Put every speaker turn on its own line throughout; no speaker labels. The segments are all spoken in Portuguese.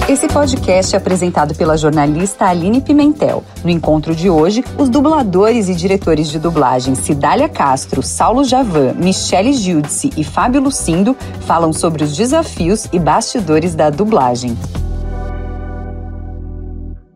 Esse podcast é apresentado pela jornalista Aline Pimentel. No encontro de hoje, os dubladores e diretores de dublagem Cidália Castro, Saulo Javan, Michele Giudice e Fábio Lucindo falam sobre os desafios e bastidores da dublagem.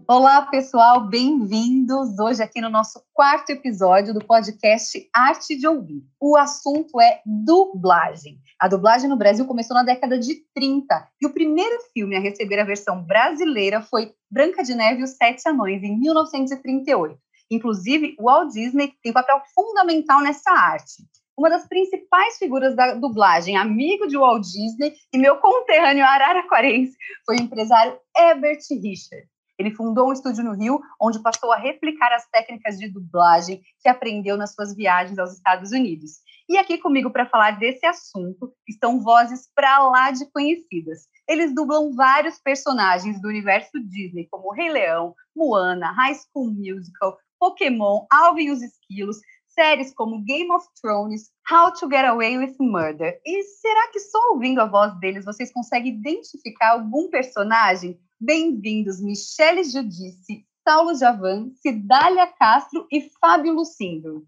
Olá, pessoal, bem-vindos hoje aqui no nosso quarto episódio do podcast Arte de Ouvir. O assunto é dublagem. A dublagem no Brasil começou na década de 30 e o primeiro filme a receber a versão brasileira foi Branca de Neve e os Sete Anões, em 1938. Inclusive, o Walt Disney tem papel fundamental nessa arte. Uma das principais figuras da dublagem, amigo de Walt Disney e meu conterrâneo araraquarense, foi o empresário Herbert Richards. Ele fundou um estúdio no Rio, onde passou a replicar as técnicas de dublagem que aprendeu nas suas viagens aos Estados Unidos. E aqui comigo para falar desse assunto estão vozes para lá de conhecidas. Eles dublam vários personagens do universo Disney, como Rei Leão, Moana, High School Musical, Pokémon, Alvin e os Esquilos, séries como Game of Thrones, How to Get Away with Murder. E será que só ouvindo a voz deles vocês conseguem identificar algum personagem? Bem-vindos, Michele Giudice, Saulo Javan, Cidália Castro e Fábio Lucindo.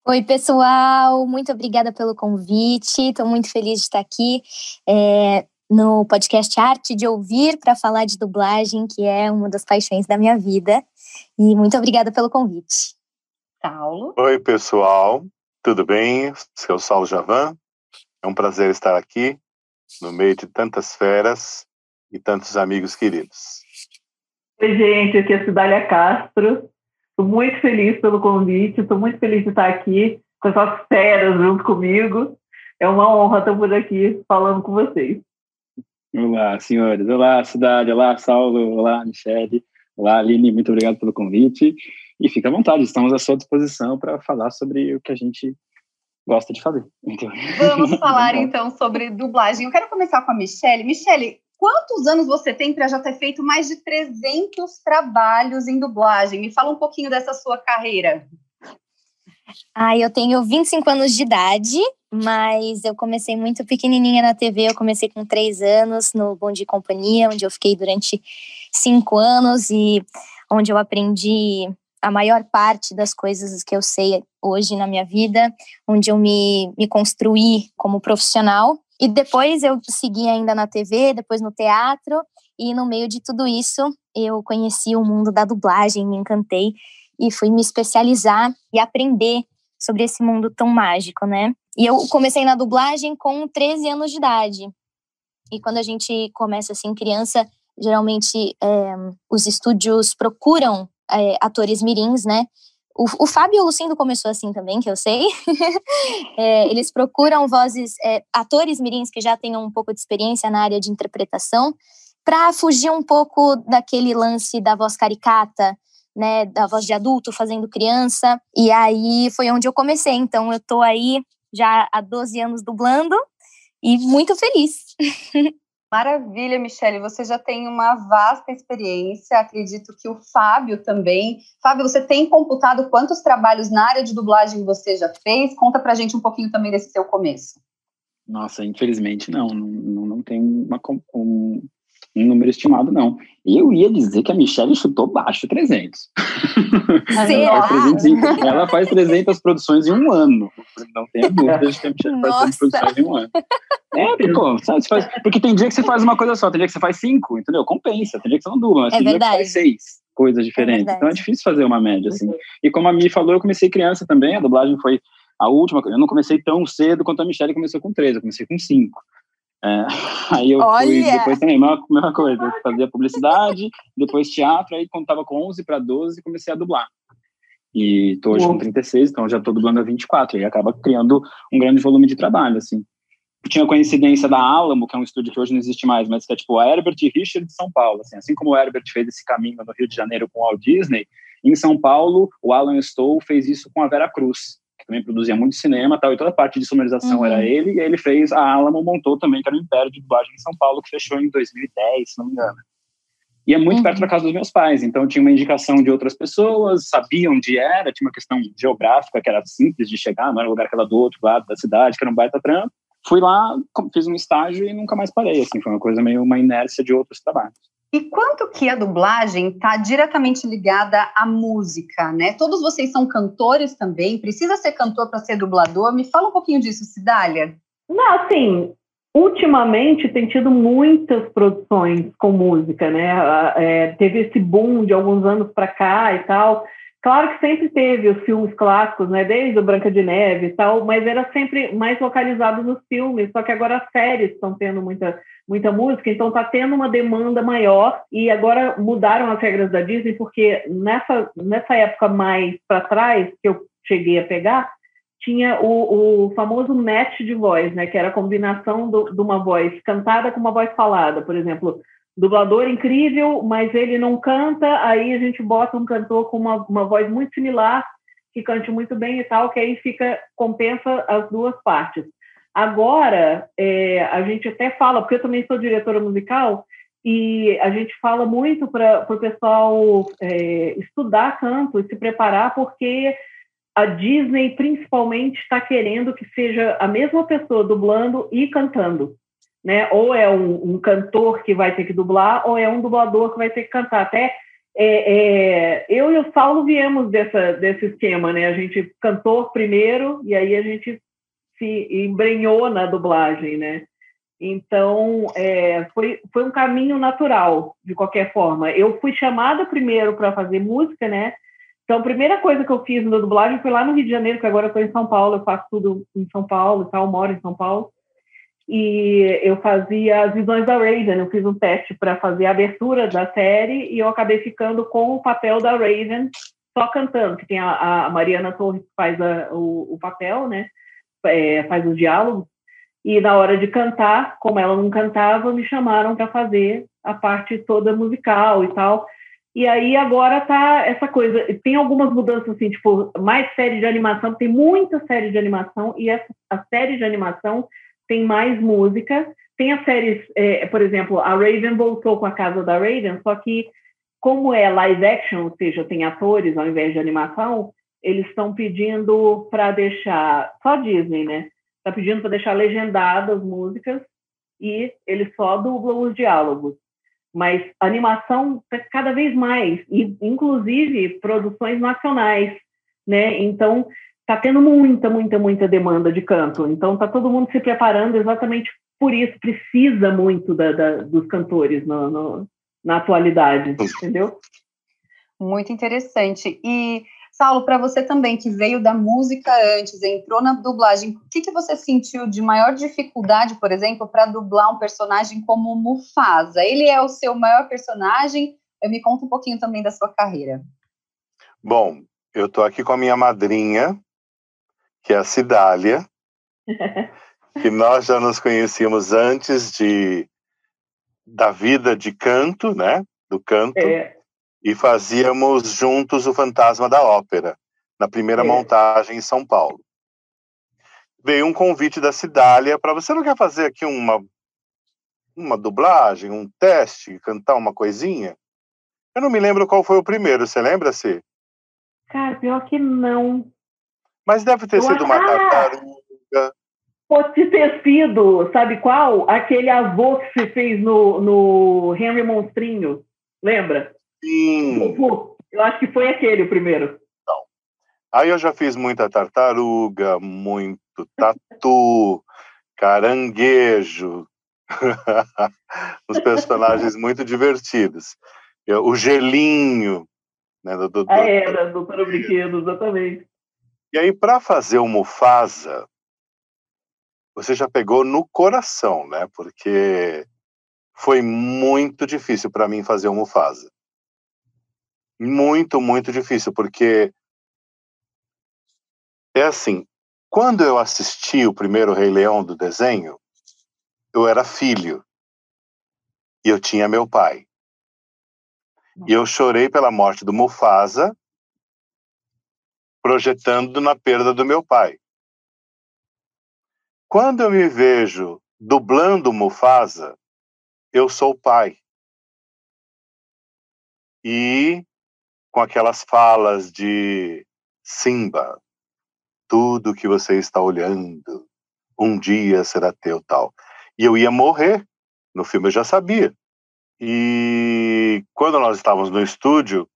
Oi, pessoal, muito obrigada pelo convite, estou muito feliz de estar aqui no podcast Arte de Ouvir para falar de dublagem, que é uma das paixões da minha vida, e muito obrigada pelo convite.
Saulo.
Oi, pessoal, tudo bem? Sou Saulo Javan, é um prazer estar aqui no meio de tantas feras e tantos amigos queridos.
Oi, gente, aqui é a Cidália Castro. Estou muito feliz pelo convite, estou muito feliz de estar aqui com essas feras junto comigo. É uma honra estar por aqui falando com vocês.
Olá, senhores. Olá, Cidália. Olá, Saulo. Olá, Michele. Olá, Aline. Muito obrigado pelo convite. E fica à vontade, estamos à sua disposição para falar sobre o que a gente gosta de fazer. Então...
Vamos falar, então, sobre dublagem. Eu quero começar com a Michele. Michele, quantos anos você tem para já ter feito mais de 300 trabalhos em dublagem? Me fala um pouquinho dessa sua carreira.
Eu tenho 25 anos de idade, mas eu comecei muito pequenininha na TV. Eu comecei com 3 anos no Bom Dia e Companhia, onde eu fiquei durante 5 anos e onde eu aprendi a maior parte das coisas que eu sei hoje na minha vida, onde eu me construí como profissional. E depois eu segui ainda na TV, depois no teatro, e no meio de tudo isso eu conheci o mundo da dublagem, me encantei e fui me especializar e aprender sobre esse mundo tão mágico, né? E eu comecei na dublagem com 13 anos de idade. E quando a gente começa assim, criança, geralmente os estúdios procuram atores mirins, né? O Fábio Lucindo começou assim também, que eu sei. Eles procuram atores mirins que já tenham um pouco de experiência na área de interpretação, para fugir um pouco daquele lance da voz caricata, né, da voz de adulto fazendo criança. E aí foi onde eu comecei. Então eu tô aí já há 12 anos dublando e muito feliz.
Maravilha, Michele, você já tem uma vasta experiência, acredito que o Fábio também. Fábio, você tem computado quantos trabalhos na área de dublagem você já fez? Conta pra gente um pouquinho também desse seu começo.
Nossa, infelizmente não tem um número estimado, não. Eu ia dizer que a Michele chutou baixo 300. Ela faz 300 produções em um ano. Não tenha dúvida de que a Michele faz 300 produções em um ano. Porque tem dia que você faz uma coisa só, tem dia que você faz 5, entendeu? Compensa, tem dia que você não dubla, mas tem dia que você faz 6 coisas diferentes. Então é difícil fazer uma média, assim. E como a Mi falou, eu comecei criança também, a dublagem foi a última, eu não comecei tão cedo quanto a Michele começou com 3, eu comecei com 5. Aí eu fui depois também, mesma coisa, eu fazia publicidade, depois teatro, aí quando tava com 11 para 12, comecei a dublar. E tô hoje com 36, então já tô dublando a 24, e acaba criando um grande volume de trabalho, assim. Tinha a coincidência da Alamo, que é um estúdio que hoje não existe mais, mas que é tipo a Herbert Richards de São Paulo, assim como o Herbert fez esse caminho no Rio de Janeiro com o Walt Disney, em São Paulo, o Alan Stoll fez isso com a Vera Cruz, que também produzia muito cinema tal, e toda a parte de sonorização era ele, e aí ele fez, a Alamo montou também, que era o Império de Dublagem em São Paulo, que fechou em 2010, se não me engano. E é muito perto da casa dos meus pais, então tinha uma indicação de outras pessoas, sabiam onde era, tinha uma questão geográfica que era simples de chegar, não era um lugar que era do outro lado da cidade, que era um baita trampo. Fui lá, fiz um estágio e nunca mais parei, assim, foi uma coisa meio uma inércia de outros trabalhos.
E quanto que a dublagem está diretamente ligada à música, né? Todos vocês são cantores também, precisa ser cantor para ser dublador? Me fala um pouquinho disso, Cidália.
Não, assim, ultimamente tem tido muitas produções com música, né? Teve esse boom de alguns anos para cá e tal. Claro que sempre teve os filmes clássicos, né? Desde o Branca de Neve e tal, mas era sempre mais localizado nos filmes. Só que agora as séries estão tendo muita música, então está tendo uma demanda maior. E agora mudaram as regras da Disney, porque nessa época mais para trás, que eu cheguei a pegar, tinha o famoso match de voz, né? Que era a combinação de uma voz cantada com uma voz falada. Por exemplo, dublador incrível, mas ele não canta, aí a gente bota um cantor com uma voz muito similar, que cante muito bem e tal, que aí compensa as duas partes. Agora, a gente até fala, porque eu também sou diretora musical, e a gente fala muito para o pessoal estudar canto e se preparar, porque a Disney, principalmente, está querendo que seja a mesma pessoa dublando e cantando, né? Ou é um cantor que vai ter que dublar, ou é um dublador que vai ter que cantar. Até eu e o Saulo viemos desse esquema, né? A gente cantou primeiro, e aí a gente se embrenhou na dublagem, né? Então, foi um caminho natural, de qualquer forma. Eu fui chamada primeiro para fazer música, né? Então, a primeira coisa que eu fiz na dublagem foi lá no Rio de Janeiro, que agora eu estou em São Paulo, eu faço tudo em São Paulo e tal, moro em São Paulo. E eu fazia as visões da Raven, eu fiz um teste para fazer a abertura da série e eu acabei ficando com o papel da Raven, só cantando, que tem a Mariana Torres que faz o papel, né? Faz o diálogo. E na hora de cantar, como ela não cantava, me chamaram para fazer a parte toda musical e tal. E aí agora tá essa coisa, tem algumas mudanças assim, tipo, mais série de animação, tem muita série de animação, e a série de animação tem mais música, tem as séries, por exemplo, a Raven voltou com a Casa da Raven, só que como é live action, ou seja, tem atores ao invés de animação, eles estão pedindo para deixar, só Disney, né? Está pedindo para deixar legendadas as músicas e eles só dublam os diálogos. Mas a animação cada vez mais, e inclusive produções nacionais, né? Então, está tendo muita demanda de canto. Então, está todo mundo se preparando exatamente por isso. Precisa muito dos cantores na atualidade, entendeu?
Muito interessante. E, Saulo, para você também, que veio da música antes, entrou na dublagem, o que você sentiu de maior dificuldade, por exemplo, para dublar um personagem como Mufasa? Ele é o seu maior personagem? Me conta um pouquinho também da sua carreira.
Bom, eu estou aqui com a minha madrinha, que é a Cidália, que nós já nos conhecíamos antes da vida de canto, né? Do canto. E fazíamos juntos o Fantasma da Ópera, na primeira montagem em São Paulo. Veio um convite da Cidália para você não quer fazer aqui uma dublagem, um teste, cantar uma coisinha? Eu não me lembro qual foi o primeiro, você lembra, Cê?
Cara, pior que não.
Mas deve ter sido uma tartaruga.
Pode ter sido, sabe qual? Aquele avô que você fez no Henry Monstrinho, lembra?
Sim.
Eu acho que foi aquele o primeiro.
Não. Aí eu já fiz muita tartaruga, muito tatu, caranguejo. Uns personagens muito divertidos. O Gelinho. Né, do
Doutora Brinquedo, exatamente.
E aí, para fazer o Mufasa, você já pegou no coração, né? Porque foi muito difícil para mim fazer o Mufasa. Muito difícil, porque é assim, quando eu assisti o primeiro Rei Leão do desenho, eu era filho e eu tinha meu pai. E eu chorei pela morte do Mufasa, projetando na perda do meu pai. Quando eu me vejo dublando o Mufasa, eu sou o pai. E com aquelas falas de Simba, tudo que você está olhando, um dia será teu, tal. E eu ia morrer. No filme eu já sabia. E quando nós estávamos no estúdio,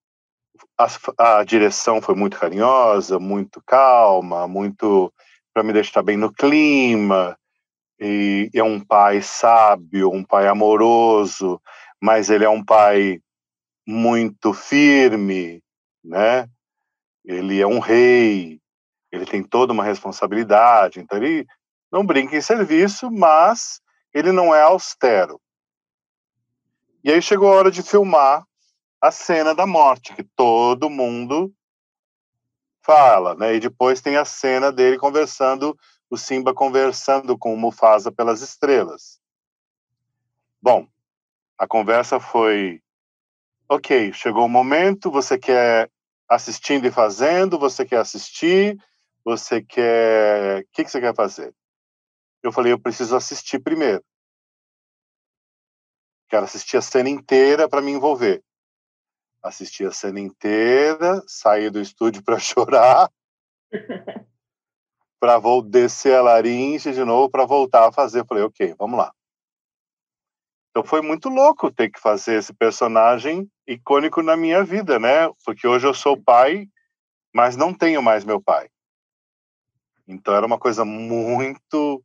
a direção foi muito carinhosa, muito calma, muito para me deixar bem no clima. E é um pai sábio, um pai amoroso, mas ele é um pai muito firme, né? Ele é um rei, ele tem toda uma responsabilidade, então ele não brinca em serviço, mas ele não é austero. E aí chegou a hora de filmar a cena da morte, que todo mundo fala, né? E depois tem a cena dele conversando, o Simba conversando com o Mufasa pelas estrelas. Bom, a conversa foi: ok, chegou o momento, você quer assistindo e fazendo, você quer assistir, você quer... O que você quer fazer? Eu falei, eu preciso assistir primeiro. Quero assistir a cena inteira para me envolver. Assisti a cena inteira, saí do estúdio para chorar, para descer a laringe de novo, para voltar a fazer. Eu falei, ok, vamos lá. Então foi muito louco ter que fazer esse personagem icônico na minha vida, né? Porque hoje eu sou pai, mas não tenho mais meu pai. Então era uma coisa muito,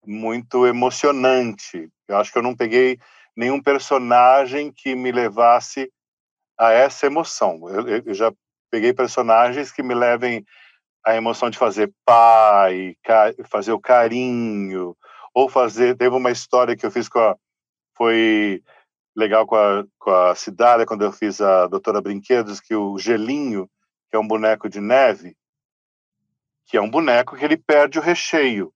muito emocionante. Eu acho que eu não peguei nenhum personagem que me levasse a essa emoção. Eu já peguei personagens que me levem a emoção de fazer pai, fazer o carinho, ou fazer... Teve uma história que eu fiz foi legal com a Cidália, quando eu fiz a Doutora Brinquedos, que o Gelinho, que é um boneco de neve, que é um boneco que ele perde o recheio.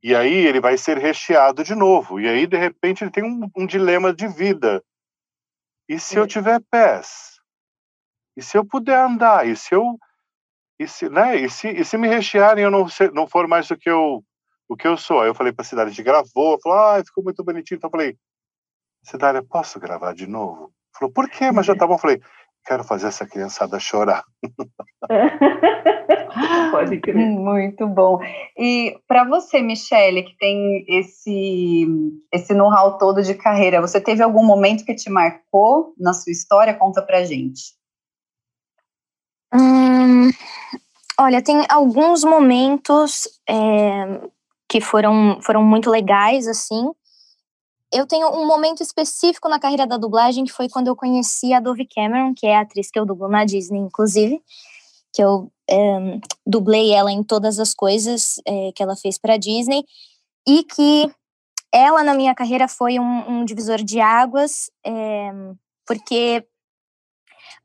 E aí ele vai ser recheado de novo. E aí, de repente, ele tem um dilema de vida. E se eu tiver pés? E se eu puder andar? E se me rechearem e eu não for mais o que eu sou? Aí eu falei para a Cidália, a gente gravou, falou, ficou muito bonitinho. Então eu falei, Cidália, posso gravar de novo? Falou, por quê? Mas já tá bom. Eu falei, quero fazer essa criançada chorar.
Pode crer.
Muito bom. E para você, Michele, que tem esse know-how todo de carreira, você teve algum momento que te marcou na sua história? Conta pra gente.
Olha, tem alguns momentos que foram muito legais, assim. Eu tenho um momento específico na carreira da dublagem, que foi quando eu conheci a Dove Cameron, que é a atriz que eu dublo na Disney, inclusive, que eu dublei ela em todas as coisas que ela fez para a Disney, e que ela, na minha carreira, foi um divisor de águas, porque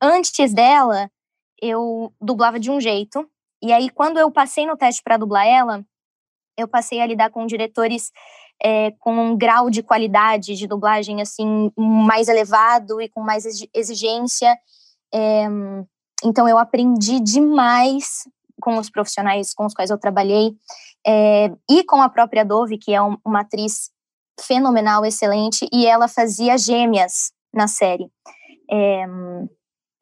antes dela, eu dublava de um jeito, e aí quando eu passei no teste para dublar ela, eu passei a lidar com diretores com um grau de qualidade de dublagem assim mais elevado e com mais exigência. Então eu aprendi demais com os profissionais com os quais eu trabalhei e com a própria Dove, que é uma atriz fenomenal, excelente, e ela fazia gêmeas na série.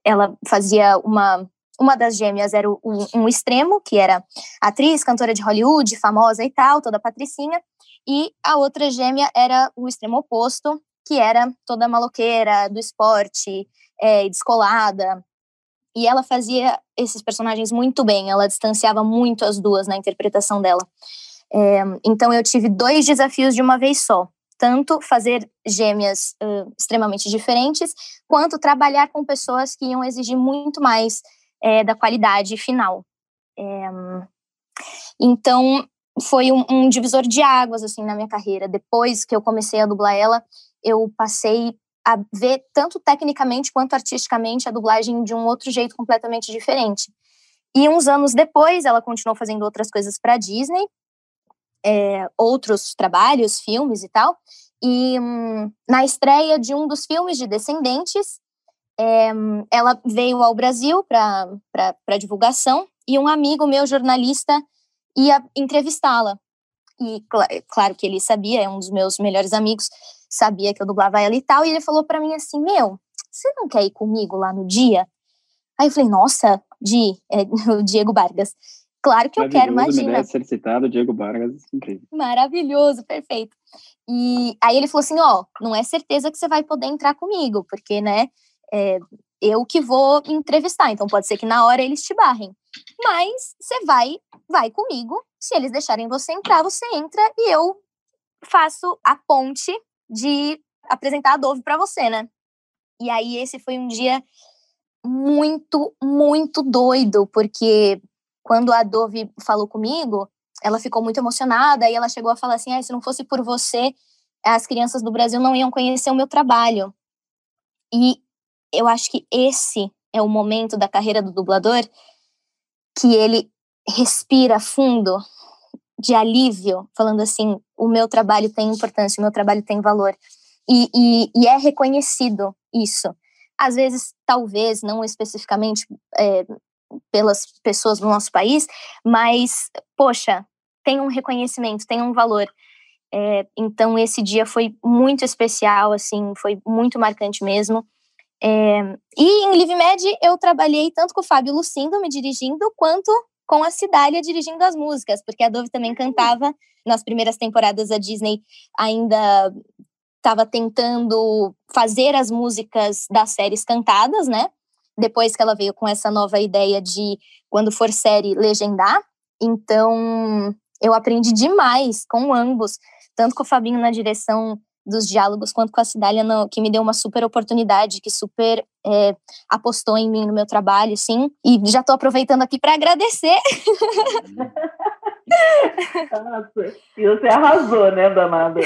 Ela fazia uma das gêmeas era um extremo, que era atriz, cantora de Hollywood, famosa e tal, toda patricinha, e a outra gêmea era o extremo oposto, que era toda maloqueira, do esporte, descolada, e ela fazia esses personagens muito bem, ela distanciava muito as duas na interpretação dela. Então eu tive 2 desafios de uma vez só, tanto fazer gêmeas extremamente diferentes, quanto trabalhar com pessoas que iam exigir muito mais da qualidade final. Então, foi um divisor de águas, assim, na minha carreira. Depois que eu comecei a dublar ela, eu passei a ver, tanto tecnicamente quanto artisticamente, a dublagem de um outro jeito completamente diferente. E uns anos depois, ela continuou fazendo outras coisas para a Disney, outros trabalhos, filmes e tal. E na estreia de um dos filmes de Descendentes, ela veio ao Brasil para divulgação, e um amigo meu, jornalista, ia entrevistá-la. E claro que ele sabia, é um dos meus melhores amigos, sabia que eu dublava ela e tal, e ele falou para mim assim, você não quer ir comigo lá no dia? Aí eu falei, nossa, o Diego Vargas. Claro que eu quero, imagina.
Uma ideia de ser citado, Diego Vargas, incrível.
Maravilhoso, perfeito. E aí ele falou assim, não é certeza que você vai poder entrar comigo, porque, né, eu que vou entrevistar, então pode ser que na hora eles te barrem. Mas você vai comigo, se eles deixarem você entrar, você entra e eu faço a ponte de apresentar a Dove para você, né? E aí esse foi um dia muito, muito doido, porque quando a Dove falou comigo, ela ficou muito emocionada e ela chegou a falar assim, se não fosse por você, as crianças do Brasil não iam conhecer o meu trabalho. E eu acho que esse é o momento da carreira do dublador que ele respira fundo de alívio, falando assim, o meu trabalho tem importância, o meu trabalho tem valor. E é reconhecido isso. Às vezes, talvez, não especificamente pelas pessoas do nosso país, mas, poxa, tem um reconhecimento, tem um valor. Então, esse dia foi muito especial, assim, foi muito marcante mesmo. E em LiveMed eu trabalhei tanto com o Fábio Lucindo me dirigindo, quanto com a Cidália dirigindo as músicas, porque a Dove também cantava. Nas primeiras temporadas a Disney ainda estava tentando fazer as músicas das séries cantadas, né? Depois que ela veio com essa nova ideia de, quando for série, legendar. Então, eu aprendi demais com ambos, tanto com o Fabinho na direção dos diálogos, quanto com a Cidália, que me deu uma super oportunidade, que super apostou em mim, no meu trabalho, sim. E já tô aproveitando aqui para agradecer.
Nossa, e você arrasou, né, danada?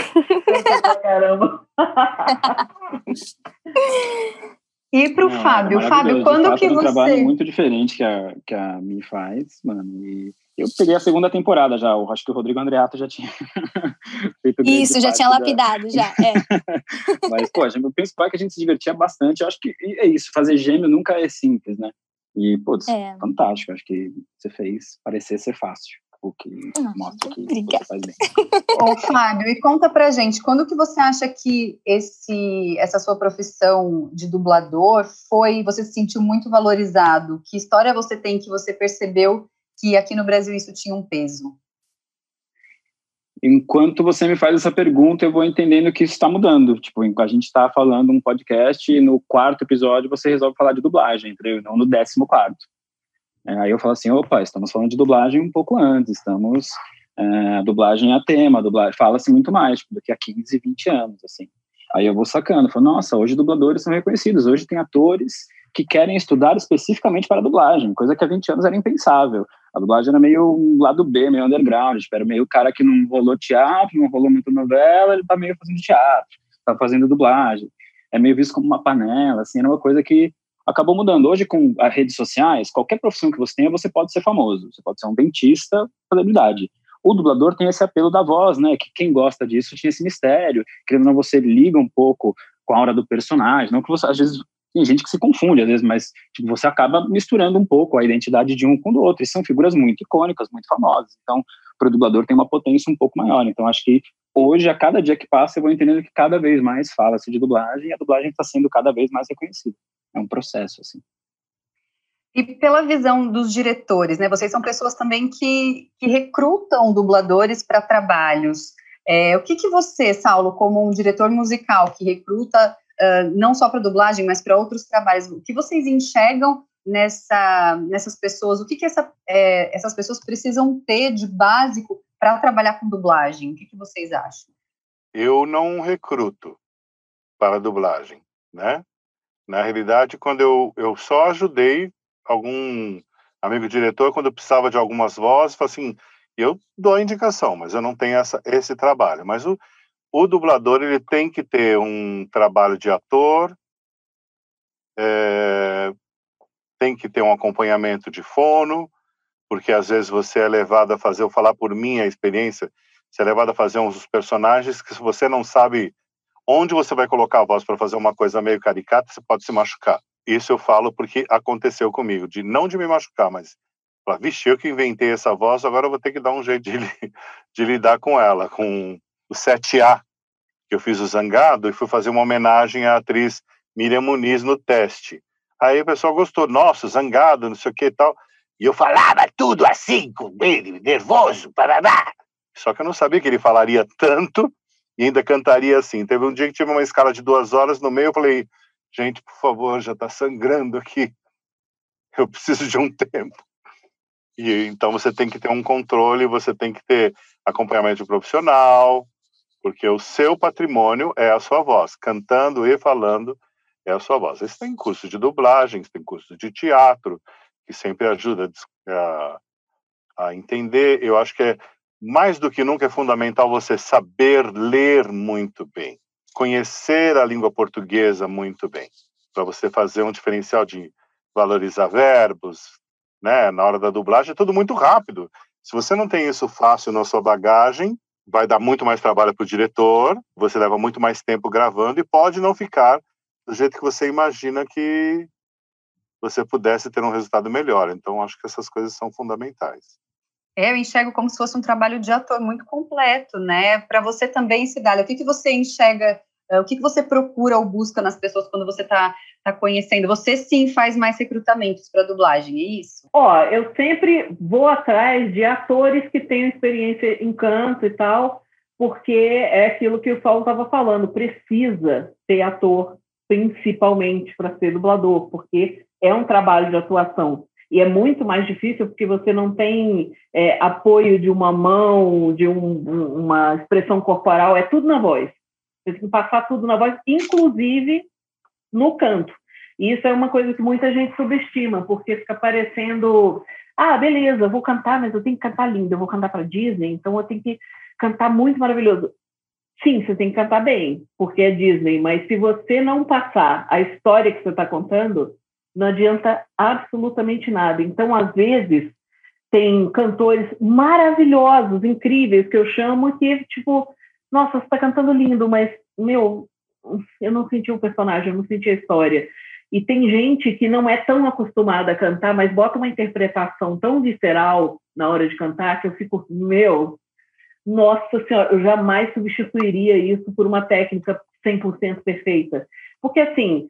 Pra caramba.
E pro Fábio, quando que
você... um
você...
trabalho muito diferente que a Mi faz, mano, e eu peguei a segunda temporada já, acho que o Rodrigo Andreato já tinha feito
isso, já tinha lapidado, já,
Mas, pô, o principal é que a gente se divertia bastante, eu acho que é isso, fazer gêmeo nunca é simples, né? E, putz, fantástico, acho que você fez parecer ser fácil, o que mostra que você faz bem.
Ô, Fábio, e conta pra gente, quando que você acha que essa sua profissão de dublador você se sentiu muito valorizado? Que história você tem que você percebeu que aqui no Brasil isso tinha um peso?
Enquanto você me faz essa pergunta, eu vou entendendo que isso está mudando. Tipo, a gente está falando um podcast e no 4º episódio você resolve falar de dublagem, entendeu? Não no 14º. Aí eu falo assim, opa, estamos falando de dublagem um pouco antes, dublagem a tema, fala-se muito mais, tipo, daqui a 15, 20 anos, assim. Aí eu vou sacando, falo, nossa, hoje dubladores são reconhecidos, hoje tem atores que querem estudar especificamente para a dublagem, coisa que há 20 anos era impensável. A dublagem era meio um lado B, meio underground, tipo, era meio o cara que não rolou teatro, não rolou muito novela, ele tá meio fazendo teatro, tá fazendo dublagem. É meio visto como uma panela, assim, era uma coisa que acabou mudando. Hoje, com as redes sociais, qualquer profissão que você tenha, você pode ser famoso. Você pode ser um dentista, celebridade. O dublador tem esse apelo da voz, né? Que quem gosta disso tinha esse mistério. Querendo ou não, você liga um pouco com a aura do personagem. Não que você, às vezes, tem gente que se confunde, às vezes, mas tipo, você acaba misturando um pouco a identidade de um com o outro. E são figuras muito icônicas, muito famosas. Então, para o dublador tem uma potência um pouco maior. Então, acho que hoje, a cada dia que passa, eu vou entendendo que cada vez mais fala-se de dublagem e a dublagem está sendo cada vez mais reconhecida. É um processo, assim.
E pela visão dos diretores, né? Vocês são pessoas também que recrutam dubladores para trabalhos. O que você, Saulo, como um diretor musical que recruta não só para dublagem, mas para outros trabalhos, o que vocês enxergam nessas pessoas? O que essas pessoas precisam ter de básico para trabalhar com dublagem? O que vocês acham?
Eu não recruto para dublagem, né? Na realidade, quando eu só ajudei algum amigo diretor, quando eu precisava de algumas vozes, falei assim, eu dou a indicação, mas eu não tenho esse trabalho. Mas o dublador, ele tem que ter um trabalho de ator, tem que ter um acompanhamento de fono, porque às vezes você é levado a fazer, eu falar por minha experiência, você é levado a fazer uns personagens que se você não sabe onde você vai colocar a voz para fazer uma coisa meio caricata, você pode se machucar. Isso eu falo porque aconteceu comigo, não de me machucar, mas falar, vixe, eu que inventei essa voz, agora eu vou ter que dar um jeito de lidar com ela, com o 7A, que eu fiz o Zangado e fui fazer uma homenagem à atriz Miriam Muniz no teste. Aí o pessoal gostou, nossa, Zangado, não sei o que e tal. E eu falava tudo assim com ele, nervoso, parará. Só que eu não sabia que ele falaria tanto e ainda cantaria assim. Teve um dia que tive uma escala de 2 horas no meio, eu falei, gente, por favor, já está sangrando aqui. Eu preciso de um tempo. E então você tem que ter um controle, você tem que ter acompanhamento profissional, porque o seu patrimônio é a sua voz, cantando e falando é a sua voz. Você tem curso de dublagem, você tem curso de teatro, que sempre ajuda a entender. Eu acho que mais do que nunca é fundamental você saber ler muito bem, conhecer a língua portuguesa muito bem, para você fazer um diferencial de valorizar verbos, né? Na hora da dublagem é tudo muito rápido. Se você não tem isso fácil na sua bagagem, vai dar muito mais trabalho para o diretor, você leva muito mais tempo gravando e pode não ficar do jeito que você imagina que você pudesse ter um resultado melhor. Então, acho que essas coisas são fundamentais.
Eu enxergo como se fosse um trabalho de ator muito completo, né? Para você também, Cidália, o que você enxerga, o que você procura ou busca nas pessoas quando você está conhecendo? Você sim faz mais recrutamentos para dublagem, é isso?
Eu sempre vou atrás de atores que tenham experiência em canto e tal, porque é aquilo que o Saulo estava falando, precisa ter ator principalmente para ser dublador, porque é um trabalho de atuação. E é muito mais difícil porque você não tem apoio de uma mão, de uma expressão corporal, é tudo na voz. Você tem que passar tudo na voz, inclusive no canto. E isso é uma coisa que muita gente subestima, porque fica parecendo, beleza, eu vou cantar, mas eu tenho que cantar lindo, eu vou cantar para Disney, então eu tenho que cantar muito maravilhoso. Sim, você tem que cantar bem, porque é Disney, mas se você não passar a história que você está contando, não adianta absolutamente nada. Então, às vezes, tem cantores maravilhosos, incríveis, que eu chamo que, tipo, nossa, você está cantando lindo, mas, eu não senti o personagem, eu não senti a história. E tem gente que não é tão acostumada a cantar, mas bota uma interpretação tão visceral na hora de cantar que eu fico, nossa senhora, eu jamais substituiria isso por uma técnica 100% perfeita. Porque, assim,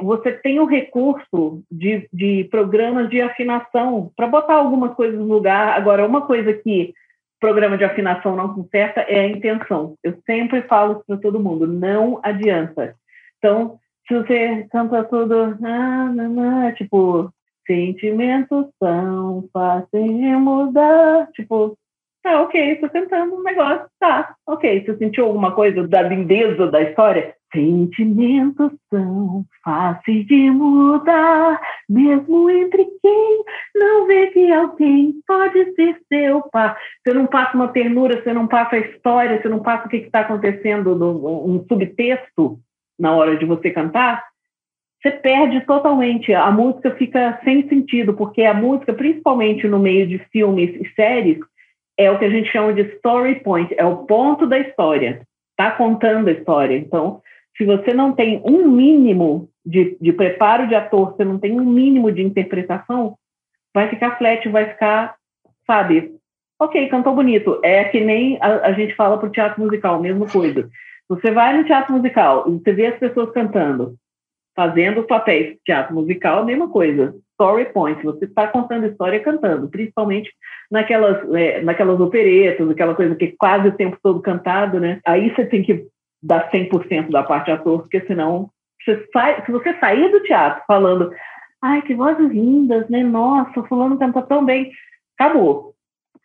você tem o recurso de programas de afinação para botar algumas coisas no lugar. Agora, uma coisa que programa de afinação não conserta é a intenção. Eu sempre falo isso para todo mundo, não adianta. Então, se você canta tudo, tipo, sentimentos são fáceis de mudar, tipo, ok, estou cantando um negócio, ok, você sentiu alguma coisa da lindeza da história? Sentimentos são fáceis de mudar, mesmo entre quem não vê que alguém pode ser seu par. Você não passa uma ternura, você não passa a história, você não passa o que está acontecendo, um subtexto na hora de você cantar, você perde totalmente. A música fica sem sentido, porque a música, principalmente no meio de filmes e séries, é o que a gente chama de story point, é o ponto da história, está contando a história. Então, se você não tem um mínimo de preparo de ator, você não tem um mínimo de interpretação, vai ficar flat, vai ficar, sabe, ok, cantou bonito. É que nem a gente fala para o teatro musical, mesma coisa. Você vai no teatro musical e você vê as pessoas cantando, fazendo os papéis. Teatro musical, a mesma coisa. Story point, você está contando história cantando, principalmente naquelas operetas, aquela coisa que é quase o tempo todo cantado, né? Aí você tem que dar 100% da parte de ator, porque senão, se você sair do teatro falando, ai, que vozes lindas, né? Nossa, o fulano canta tão bem, acabou.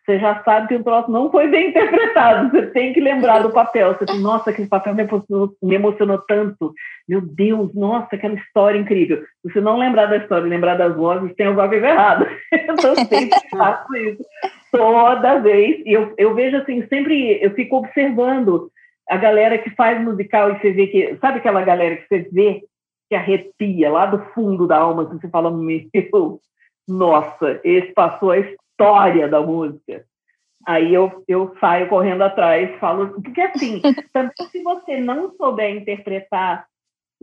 Você já sabe que o troço não foi bem interpretado. Você tem que lembrar do papel. Você tem, nossa, aquele papel me emocionou tanto. Meu Deus, nossa, aquela história incrível. Se você não lembrar da história e lembrar das vozes, tem alguma coisa errada. Eu sempre faço isso. Toda vez. E eu vejo assim, sempre eu fico observando a galera que faz musical e você vê que... Sabe aquela galera que você vê que arrepia lá do fundo da alma, que você fala, meu, nossa, esse passou a história da música. Aí eu saio correndo atrás, falo... Porque assim, tanto se você não souber interpretar,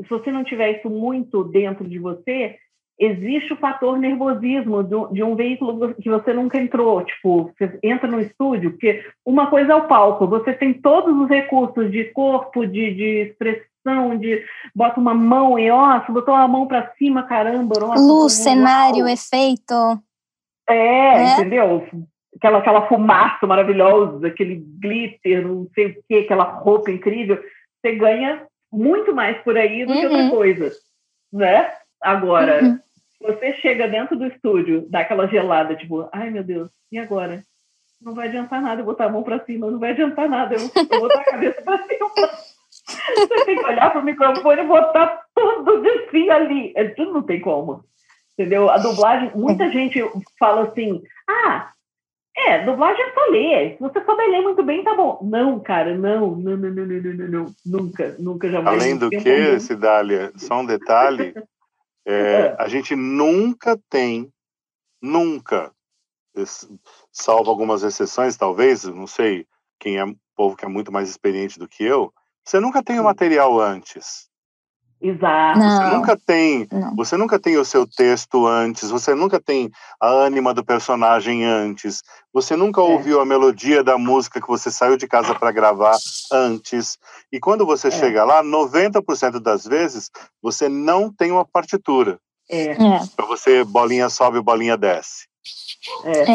se você não tiver isso muito dentro de você, existe o fator nervosismo de um veículo que você nunca entrou. Tipo, você entra no estúdio, porque uma coisa é o palco, você tem todos os recursos de corpo, de expressão, bota uma mão e, você botou uma mão para cima, caramba. Nossa,
luz, cenário, efeito.
Entendeu? Aquela fumaça maravilhosa, aquele glitter, não sei o quê, aquela roupa incrível. Você ganha muito mais por aí do que outra coisa, né? Agora, você chega dentro do estúdio, dá aquela gelada, tipo, ai meu Deus, e agora? Não vai adiantar nada eu botar a mão pra cima, não vai adiantar nada eu botar a cabeça pra cima. Você tem que olhar pro microfone e botar tudo de si ali. Tudo não tem como. Entendeu? A dublagem, muita gente fala assim, dublagem é só ler. Se você souber ler muito bem, tá bom. Não, cara, não. Nunca, jamais.
Além do que, Cidália, só um detalhe, a gente nunca, salvo algumas exceções, talvez, não sei, quem é povo que é muito mais experiente do que eu, você nunca tem o material antes.
Exato.
Você nunca tem o seu texto antes, você nunca tem a ânima do personagem antes, você nunca ouviu a melodia da música que você saiu de casa para gravar antes. E quando você chega lá, 90% das vezes, você não tem uma partitura. Para você, bolinha sobe, bolinha desce.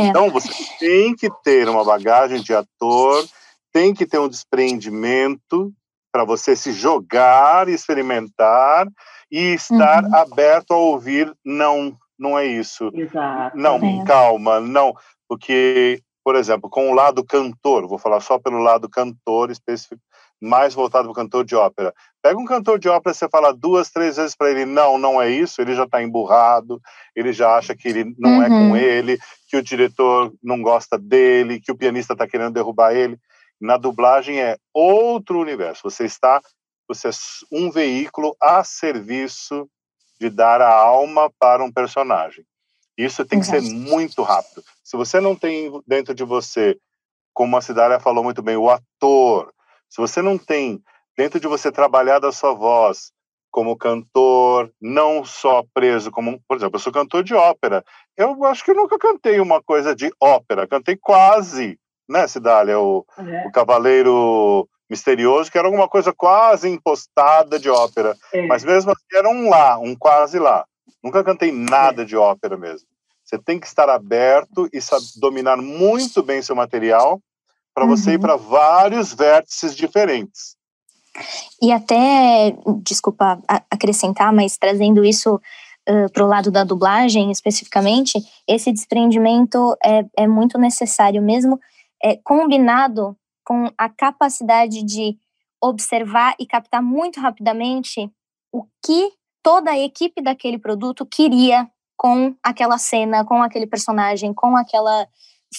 Então, você tem que ter uma bagagem de ator, tem que ter um despreendimento para você se jogar, experimentar e estar aberto a ouvir, não é isso.
Exato.
Não, calma, não. Porque, por exemplo, com o lado cantor, vou falar só pelo lado cantor específico, mais voltado para o cantor de ópera. Pega um cantor de ópera, você fala 2, 3 vezes para ele, não é isso, ele já está emburrado, ele já acha que ele não é com ele, que o diretor não gosta dele, que o pianista está querendo derrubar ele. Na dublagem é outro universo. Você é um veículo a serviço de dar a alma para um personagem. Isso tem que ser muito rápido. Se você não tem dentro de você, como a Cidália falou muito bem, o ator, se você não tem dentro de você trabalhar da sua voz como cantor, não só preso como, por exemplo, eu sou cantor de ópera. Eu acho que eu nunca cantei uma coisa de ópera, cantei quase, né, Cidália, o Cavaleiro Misterioso, que era alguma coisa quase impostada de ópera, mas mesmo assim era um quase lá. Nunca cantei nada de ópera mesmo. Você tem que estar aberto e dominar muito bem seu material para você ir para vários vértices diferentes.
E até, desculpa acrescentar, mas trazendo isso para o lado da dublagem especificamente, esse desprendimento é muito necessário mesmo, combinado com a capacidade de observar e captar muito rapidamente o que toda a equipe daquele produto queria com aquela cena, com aquele personagem, com aquela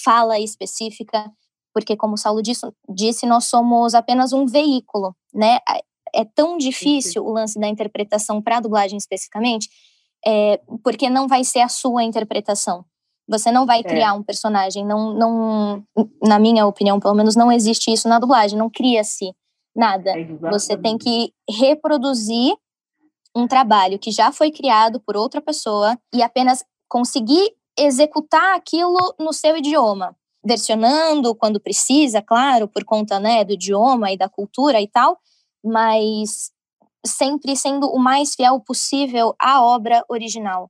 fala específica, porque, como o Saulo disse, nós somos apenas um veículo, né? É tão difícil o lance da interpretação para a dublagem especificamente, porque não vai ser a sua interpretação. Você não vai criar um personagem, não, na minha opinião, pelo menos, não existe isso na dublagem, não cria-se nada. Você tem que reproduzir um trabalho que já foi criado por outra pessoa e apenas conseguir executar aquilo no seu idioma, versionando quando precisa, claro, por conta, né, do idioma e da cultura e tal, mas sempre sendo o mais fiel possível à obra original.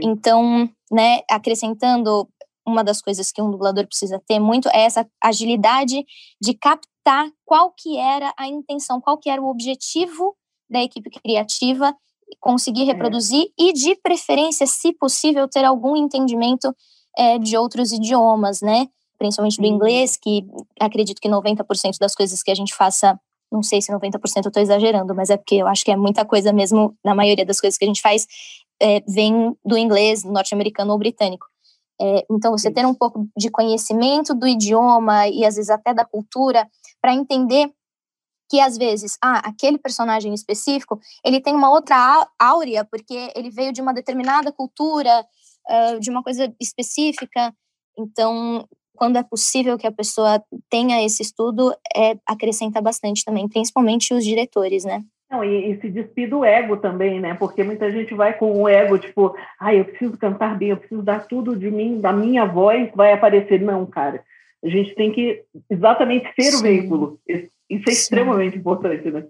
Então, né, acrescentando, uma das coisas que um dublador precisa ter muito é essa agilidade de captar qual que era a intenção, qual que era o objetivo da equipe criativa, conseguir reproduzir e, de preferência, se possível, ter algum entendimento de outros idiomas, né? Principalmente do inglês, que acredito que 90% das coisas que a gente faça, não sei se 90% eu estou exagerando, mas é porque eu acho que é muita coisa mesmo, na maioria das coisas que a gente faz, vem do inglês, norte-americano ou britânico. Então, você ter um pouco de conhecimento do idioma e, às vezes, até da cultura, para entender que, às vezes, aquele personagem específico, ele tem uma outra áurea, porque ele veio de uma determinada cultura, de uma coisa específica. Então, quando é possível que a pessoa tenha esse estudo, acrescenta bastante também, principalmente os diretores, né?
Não, e se despir do ego também, né? Porque muita gente vai com o ego, tipo, eu preciso cantar bem, eu preciso dar tudo de mim, da minha voz, vai aparecer. Não, cara. A gente tem que exatamente ser o veículo. Isso é extremamente importante, né?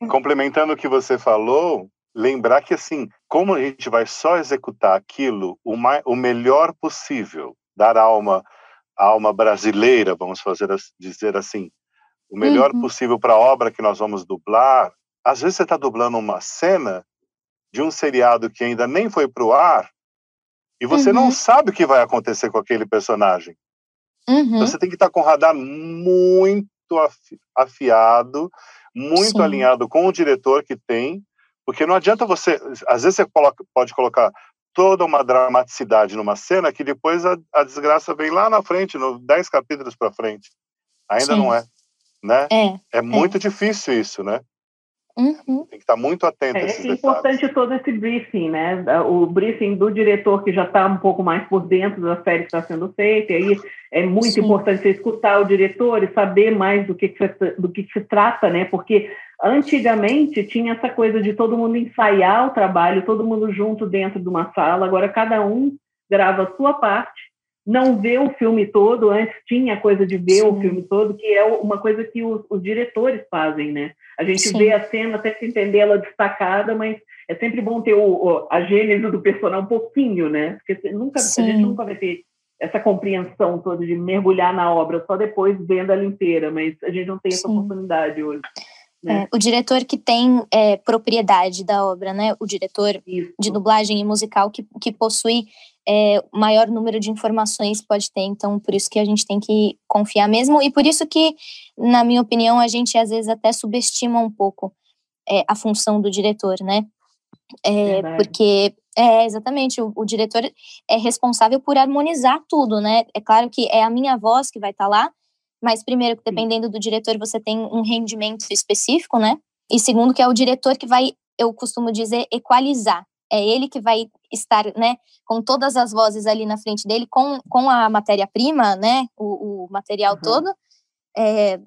Complementando o que você falou, lembrar que, assim, como a gente vai só executar aquilo o melhor possível, dar a alma brasileira, vamos dizer assim, o melhor possível para a obra que nós vamos dublar. Às vezes você está dublando uma cena de um seriado que ainda nem foi para o ar e você não sabe o que vai acontecer com aquele personagem. Você tem que estar com o radar muito afiado, muito alinhado com o diretor que tem, porque não adianta você... Às vezes você pode colocar toda uma dramaticidade numa cena que depois a desgraça vem lá na frente, 10 capítulos para frente. Ainda não é, né? É muito difícil isso, né? Tem que estar muito atento a esses detalhes.
É importante todo esse briefing, né? O briefing do diretor que já está um pouco mais por dentro da série que está sendo feita, e aí é muito importante você escutar o diretor e saber mais do que se trata, né? Porque antigamente tinha essa coisa de todo mundo ensaiar o trabalho, todo mundo junto dentro de uma sala, agora cada um grava a sua parte, não vê o filme todo. Antes tinha a coisa de ver o filme todo, que é uma coisa que os diretores fazem, né? A gente vê a cena até se entender ela destacada, mas é sempre bom ter a gênese do personagem um pouquinho, né? Porque a gente nunca vai ter essa compreensão toda de mergulhar na obra só depois vendo ela inteira, mas a gente não tem essa oportunidade hoje. Né?
O diretor que tem propriedade da obra, né? O diretor de dublagem e musical que possui o maior número de informações que pode ter, então por isso que a gente tem que confiar mesmo, e por isso que, na minha opinião, a gente às vezes até subestima um pouco a função do diretor, né? Porque, exatamente, o diretor é responsável por harmonizar tudo, né? É claro que é a minha voz que vai estar lá, mas primeiro, dependendo do diretor, você tem um rendimento específico, né? E segundo, que é o diretor que vai, eu costumo dizer, equalizar. É ele que vai estar, né, com todas as vozes ali na frente dele, com a matéria-prima, né, o material todo,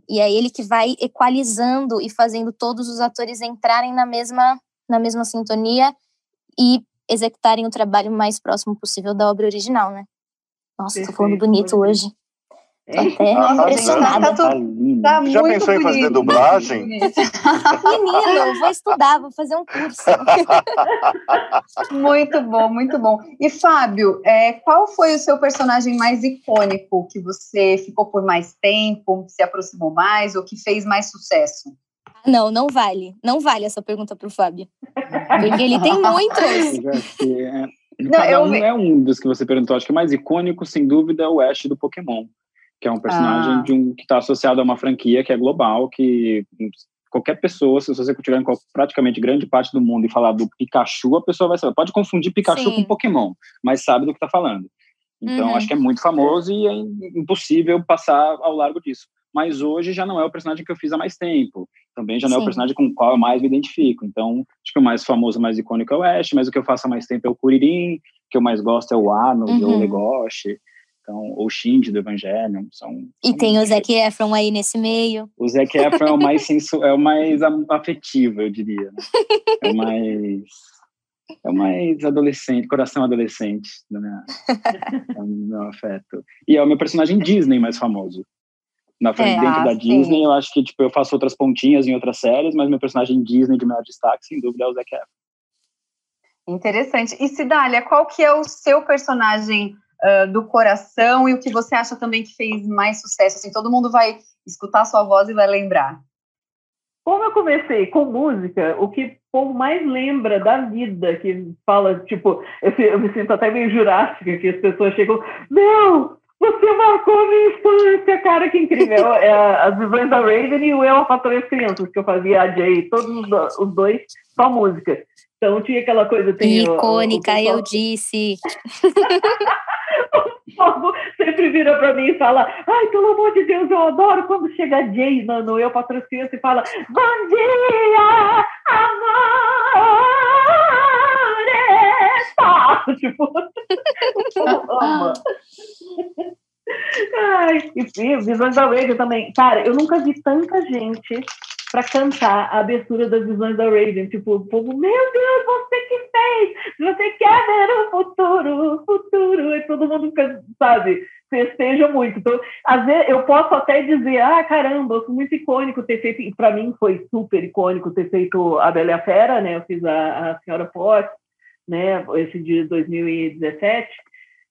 e é ele que vai equalizando e fazendo todos os atores entrarem na mesma sintonia e executarem o trabalho mais próximo possível da obra original, né? Nossa, tô falando bonito hoje. Tô até impressionada.
Tá
Já
muito
pensou em fazer
bonito,
dublagem?
Menino, eu vou estudar, vou fazer um curso.
Muito bom, muito bom. E, Fábio, qual foi o seu personagem mais icônico, que você ficou por mais tempo, se aproximou mais, ou que fez mais sucesso?
Não vale. Não vale essa pergunta pro Fábio. Porque ele tem muitos.
É um dos que você perguntou. Acho que o mais icônico, sem dúvida, é o Ash do Pokémon, que é um personagem que está associado a uma franquia que é global, que qualquer pessoa, se você tiver em praticamente grande parte do mundo e falar do Pikachu, a pessoa vai saber. Pode confundir Pikachu com Pokémon, mas sabe do que está falando. Então, acho que é muito famoso e é impossível passar ao largo disso. Mas hoje já não é o personagem que eu fiz há mais tempo. Também já não é o personagem com o qual eu mais me identifico. Então, acho que o mais famoso, mais icônico é o Ash, mas o que eu faço há mais tempo é o Kuririn, o que eu mais gosto é o Arnold ou o Legoshi. Então, ou o Shinji do Evangelion.
E tem o Zac Efron aí nesse meio.
O Zac Efron é o mais afetivo, eu diria. Né? É o mais adolescente, coração adolescente do meu afeto. E é o meu personagem Disney mais famoso. Dentro da Disney, eu acho que eu faço outras pontinhas em outras séries, mas meu personagem Disney de maior destaque, sem dúvida, é o Zac Efron.
Interessante. E, Cidália, qual que é o seu personagem do coração e o que você acha também que fez mais sucesso? Assim, todo mundo vai escutar a sua voz e vai lembrar.
Como eu comecei com música, o que o povo mais lembra da vida, que fala, eu me sinto até meio jurássica, que as pessoas chegam, meu, você marcou a minha infância, cara, que incrível. As Visões da Raven e o Eu, a Patroa e as Crianças, que eu fazia a Jay, todos os dois, só música. Então tinha aquela coisa...
Icônica, eu disse.
O povo sempre vira pra mim e fala, ai, pelo amor de Deus, eu adoro quando chega a Jay no Eu, Patroa e as Crianças e fala, bom dia, amor, ama. Ai, e Visões da Raven também. Cara, eu nunca vi tanta gente para cantar a abertura das Visões da Raven. O povo, meu Deus, você que fez! Você quer ver o futuro! E todo mundo, sabe, festeja muito. Então, às vezes, eu posso até dizer, caramba, foi muito icônico ter feito, e para mim foi super icônico ter feito a Bela e a Fera, né? Eu fiz a Senhora Fox. né, esse de 2017,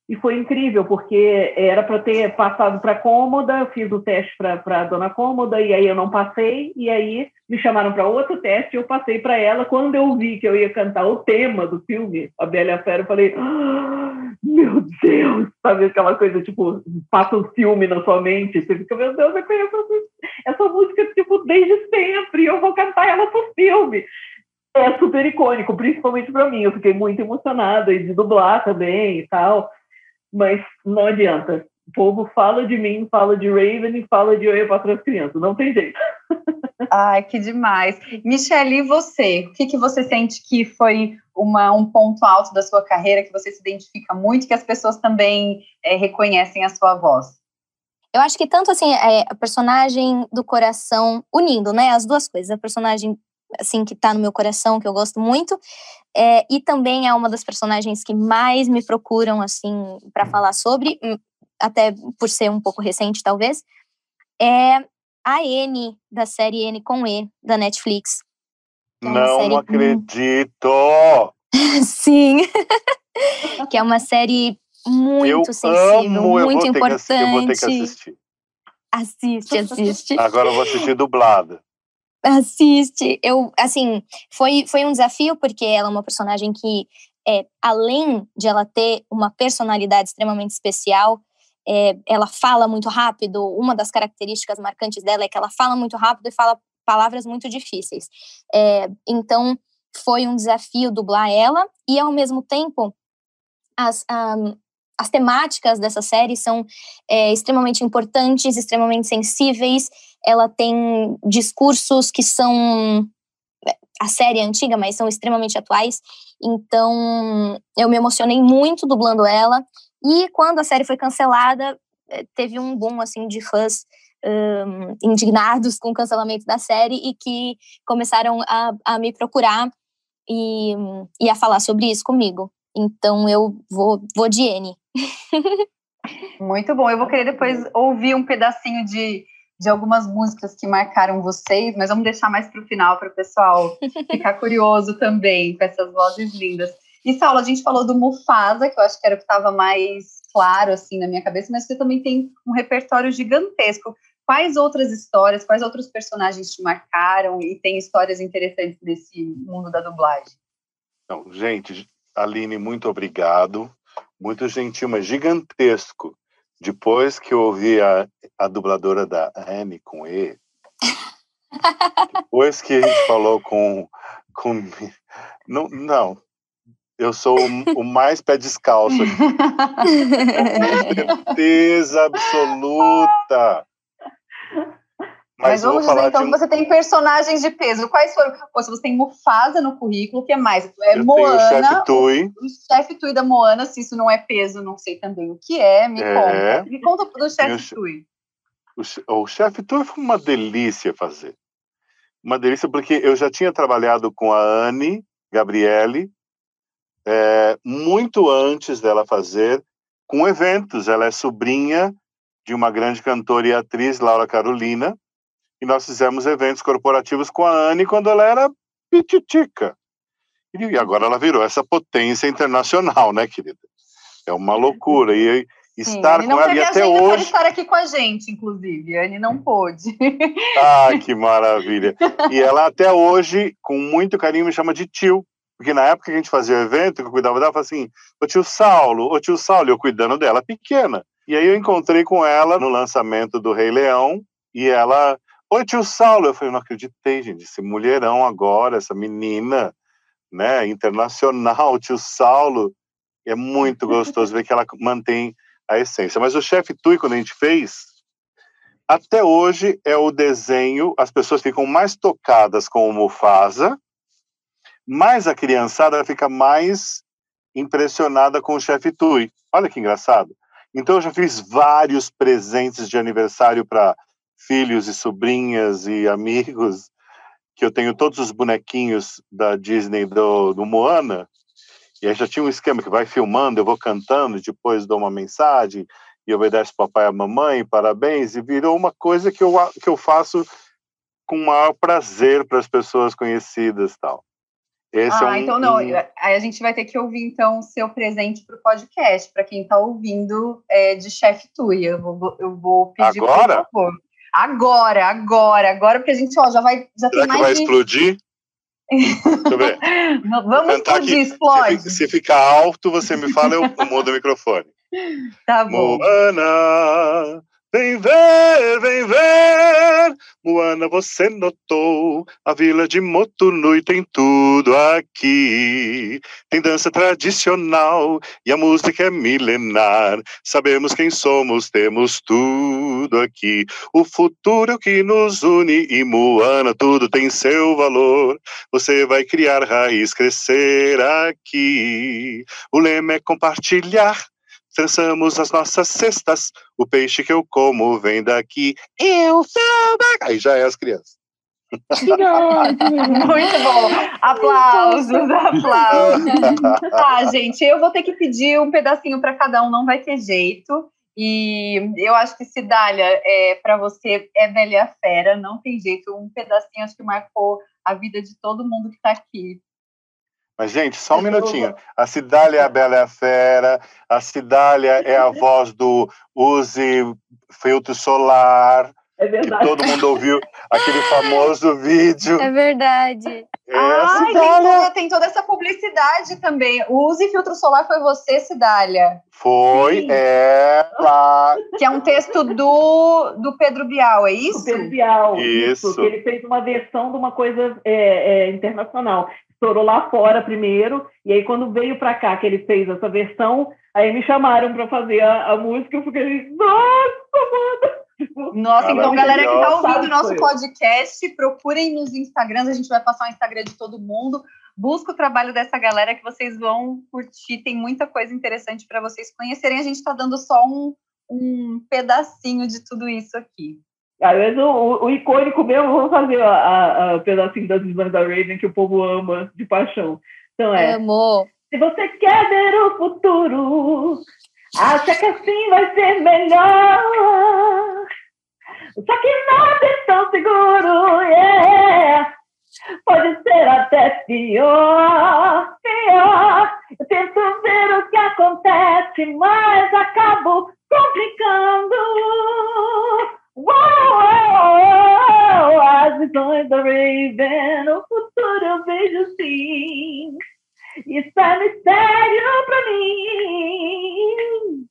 e foi incrível, porque era para ter passado para a Cômoda, fiz o teste para a dona Cômoda, e aí eu não passei, e aí me chamaram para outro teste, e eu passei para ela. Quando eu vi que eu ia cantar o tema do filme, A Bela e a Fera, eu falei, meu Deus, sabe aquela coisa, tipo, passa um filme na sua mente, você fica, meu Deus, eu conheço essa música, tipo, desde sempre, e eu vou cantar ela pro filme. É super icônico, principalmente para mim, eu fiquei muito emocionada, e de dublar também e tal. Mas não adianta. O povo fala de mim, fala de Raven e fala de Eu e a Patroa das Crianças. Não tem jeito.
Ai, que demais. Michelle, e você? O que você sente que foi um ponto alto da sua carreira, que você se identifica muito, que as pessoas também reconhecem a sua voz?
Eu acho que tanto, assim, a personagem do coração, unindo, né, as duas coisas. A personagem, assim, que tá no meu coração, que eu gosto muito, e também é uma das personagens que mais me procuram, assim, para falar sobre, até por ser um pouco recente, talvez, é a N, da série N com E, da Netflix.
Não acredito!
Sim! Que é uma série muito sensível, muito importante.
Eu vou ter que assistir.
Assiste.
Agora eu vou assistir dublada.
Assiste. Foi um desafio, porque ela é uma personagem que, além de ela ter uma personalidade extremamente especial, ela fala muito rápido. Uma das características marcantes dela é que ela fala muito rápido e fala palavras muito difíceis. Então, foi um desafio dublar ela, e ao mesmo tempo, as temáticas dessa série são extremamente importantes, extremamente sensíveis. Ela tem discursos que são... A série é antiga, mas são extremamente atuais. Então, eu me emocionei muito dublando ela. E quando a série foi cancelada, teve um boom, assim, de fãs indignados com o cancelamento da série e que começaram a me procurar e a falar sobre isso comigo. Então, eu vou de N.
Muito bom. Eu vou querer depois ouvir um pedacinho de algumas músicas que marcaram vocês, mas vamos deixar mais para o final, para o pessoal ficar curioso também com essas vozes lindas. E, Saulo, a gente falou do Mufasa, que eu acho que era o que estava mais claro assim na minha cabeça, mas você também tem um repertório gigantesco. Quais outras histórias, quais outros personagens te marcaram e tem histórias interessantes desse mundo da dublagem?
Então, gente, Aline, muito obrigado. Muito gentil, mas gigantesco. Depois que eu ouvi a dubladora da Anne com E, depois que a gente falou com não, eu sou o mais pé descalço aqui. Com certeza absoluta.
Mas vamos dizer, então, que você tem personagens de peso. Quais foram? Pô, se você tem Mufasa no currículo, o que mais?
Eu
Moana,
tenho o Chefe Tui.
O Chefe Tui da Moana, se isso não é peso, não sei também o que é. Me conta. Me conta do Chefe Tui.
O Chefe Tui foi uma delícia fazer. Uma delícia, porque eu já tinha trabalhado com a Anne Gabriele muito antes dela fazer, com eventos. Ela é sobrinha de uma grande cantora e atriz, Laura Carolina, e nós fizemos eventos corporativos com a Anne quando ela era pititica. E agora ela virou essa potência internacional, né, querida? É uma loucura. E estar com ela, e até hoje...
Não teve estar aqui com a gente, inclusive. A Anne não pôde.
Ah, que maravilha. E ela até hoje, com muito carinho, me chama de tio. Porque na época que a gente fazia o evento, que eu cuidava dela, eu falava assim, ô tio Saulo, eu cuidando dela pequena. E aí eu encontrei com ela no lançamento do Rei Leão, e ela... Oi, tio Saulo. Eu falei, não acreditei, gente, esse mulherão agora, essa menina, né, internacional, tio Saulo. É muito gostoso ver que ela mantém a essência. Mas o Chefe Tui, quando a gente fez, até hoje é o desenho, as pessoas ficam mais tocadas com o Mufasa, mas a criançada fica mais impressionada com o Chefe Tui. Olha que engraçado. Então eu já fiz vários presentes de aniversário para filhos e sobrinhas e amigos, que eu tenho todos os bonequinhos da Disney do Moana, e aí já tinha um esquema que vai filmando, eu vou cantando, depois dou uma mensagem, e obedeço papai e a mamãe, parabéns, e virou uma coisa que eu faço com o maior prazer para as pessoas conhecidas e tal. Esse
então não. Aí a gente vai ter que ouvir, então, o seu presente para o podcast, para quem está ouvindo de Chef Tui. Eu vou pedir,
agora?
por favor. Agora, porque a gente, já tem
Será
mais
que vai explodir? Deixa eu ver.
Vamos explodir, explode.
Se ficar alto, você me fala, eu mudo o microfone.
Tá bom.
Moana, vem ver, Moana, você notou, a vila de Motunui tem tudo aqui. Tem dança tradicional e a música é milenar. Sabemos quem somos, temos tudo aqui. O futuro é o que nos une e Moana, tudo tem seu valor. Você vai criar raiz, crescer aqui. O lema é compartilhar. Trançamos as nossas cestas, o peixe que eu como vem daqui, eu sou da... Aí já é as crianças.
Muito bom, aplausos. Gente, eu vou ter que pedir um pedacinho para cada um, não vai ter jeito, e eu acho que Cidália, para você, é Bela e a Fera, não tem jeito, um pedacinho acho que marcou a vida de todo mundo que está aqui.
Mas, gente, só um minutinho. A Cidália é a Bela e a Fera, a Cidália é a voz do Use Filtro Solar, que todo mundo ouviu aquele famoso vídeo.
É verdade.
Tem toda essa publicidade também. O Use Filtro Solar foi você, Cidália?
Foi,
Sim.
Ela.
Que é um texto do Pedro Bial, é isso?
Do Pedro Bial,
isso.
Que ele fez uma versão de uma coisa internacional. Estourou lá fora primeiro, e aí quando veio para cá, que ele fez essa versão, aí me chamaram para fazer a música, eu fiquei,
nossa, então galera que está ouvindo o nosso podcast, procurem nos Instagrams, a gente vai passar o Instagram de todo mundo, busca o trabalho dessa galera que vocês vão curtir, tem muita coisa interessante para vocês conhecerem, a gente está dando só um pedacinho de tudo isso aqui.
Mas o icônico mesmo, vamos fazer o pedacinho das visões da Raven que o povo ama de paixão. Então
Amor.
Se você quer ver o futuro, acha que assim vai ser melhor. Só que nada é tão seguro, pode ser até pior. Eu tento ver o que acontece, mas acabo complicando. As visões da Raven, o futuro eu vejo sim. Isso é mistério pra mim.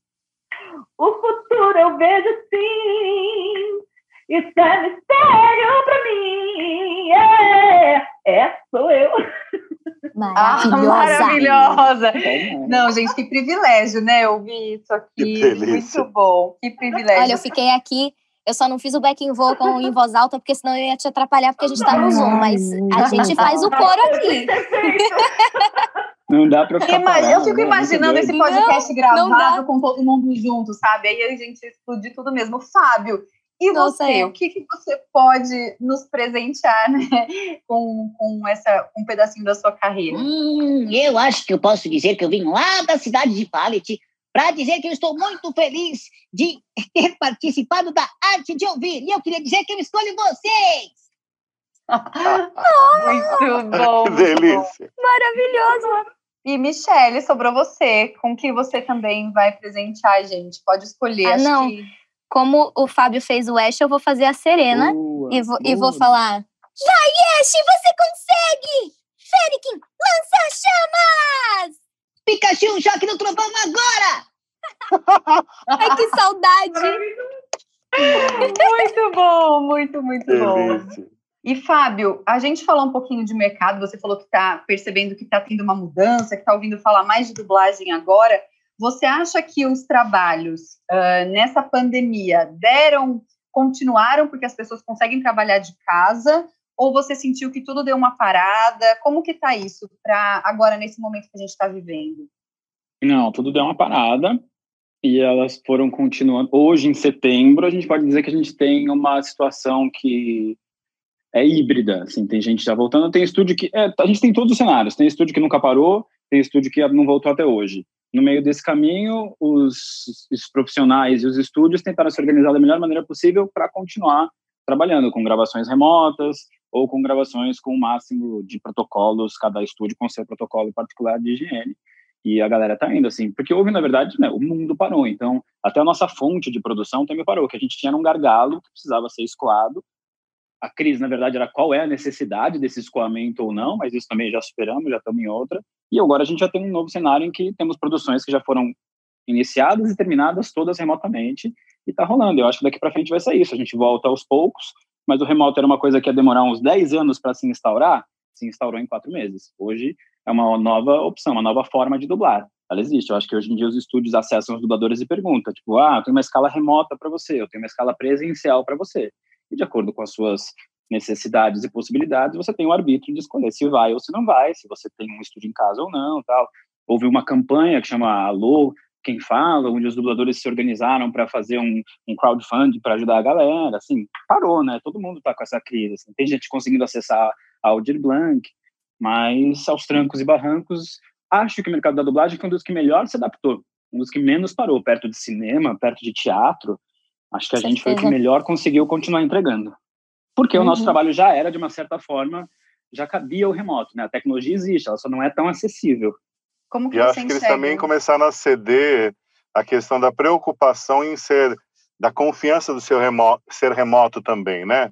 O futuro eu vejo sim. Isso é mistério pra mim. Sou eu.
Maravilhosa. Não, gente, que privilégio, né? Ouvir isso aqui. Muito bom. Que privilégio.
Olha, eu fiquei aqui. Eu só não fiz o backing vocal em voz alta, porque senão eu ia te atrapalhar, porque a gente tá no Zoom. Mas a gente faz o coro aqui.
Não dá pra ficar
eu fico imaginando esse podcast gravado com todo mundo junto, sabe? Aí a gente explodir tudo mesmo. Fábio, e você? O que você pode nos presentear, né? com um pedacinho da sua carreira?
Eu acho que eu posso dizer que eu vim lá da cidade de Pallet para dizer que eu estou muito feliz de ter participado da Arte de Ouvir. E eu queria dizer que eu escolho vocês!
Muito bom!
Que delícia!
Maravilhoso!
E, Michele, sobrou você. Com que você também vai presentear a gente? Pode escolher.
Como o Fábio fez o Ash, eu vou fazer a Serena. E vou falar... Vai, Ash! Você consegue! Ferikin, lança chamas!
Pikachu, um choque no trovão agora!
Ai, que saudade!
Muito bom, muito
Delícia.
bom. E, Fábio, a gente falou um pouquinho de mercado, você falou que está percebendo que está tendo uma mudança, que está ouvindo falar mais de dublagem agora. Você acha que os trabalhos nessa pandemia continuaram porque as pessoas conseguem trabalhar de casa? Ou você sentiu que tudo deu uma parada? Como que está isso para agora, nesse momento que a gente está vivendo?
Não, tudo deu uma parada e elas foram continuando. Hoje, em setembro, a gente pode dizer que a gente tem uma situação que é híbrida. Assim, tem gente já voltando, tem estúdio que... a gente tem todos os cenários. Tem estúdio que nunca parou, tem estúdio que não voltou até hoje. No meio desse caminho, os profissionais e os estúdios tentaram se organizar da melhor maneira possível para continuar trabalhando com gravações remotas ou com gravações com o máximo de protocolos, cada estúdio com seu protocolo particular de higiene. E a galera tá indo, assim, porque houve, na verdade, né, o mundo parou. Então, até a nossa fonte de produção também parou, que a gente tinha um gargalo que precisava ser escoado. A crise, na verdade, era qual é a necessidade desse escoamento ou não, mas isso também já superamos, já estamos em outra. E agora a gente já tem um novo cenário em que temos produções que já foram iniciadas e terminadas todas remotamente, e tá rolando. Eu acho que daqui para frente vai ser isso. A gente volta aos poucos, mas o remoto era uma coisa que ia demorar uns 10 anos para se instaurar, se instaurou em 4 meses. Hoje é uma nova opção, uma nova forma de dublar. Ela existe. Eu acho que hoje em dia os estúdios acessam os dubladores e perguntam, tipo, eu tenho uma escala remota para você, eu tenho uma escala presencial para você. E de acordo com as suas necessidades e possibilidades, você tem o arbítrio de escolher se vai ou se não vai, se você tem um estúdio em casa ou não, tal. Houve uma campanha que chama Alô, Quem Fala, onde os dubladores se organizaram para fazer um crowdfunding para ajudar a galera, assim, parou, né? Todo mundo está com essa crise, assim. Tem gente conseguindo acessar a Aldir Blanc, mas aos trancos e barrancos, acho que o mercado da dublagem foi um dos que melhor se adaptou, um dos que menos parou, perto de cinema, perto de teatro. Acho que a gente foi o que melhor conseguiu continuar entregando. Porque o nosso trabalho já era, de uma certa forma, já cabia o remoto, né? A tecnologia existe, ela só não é tão acessível.
Como que
e
você
acho que eles também começaram a ceder a questão da preocupação em da confiança do seu ser remoto também, né?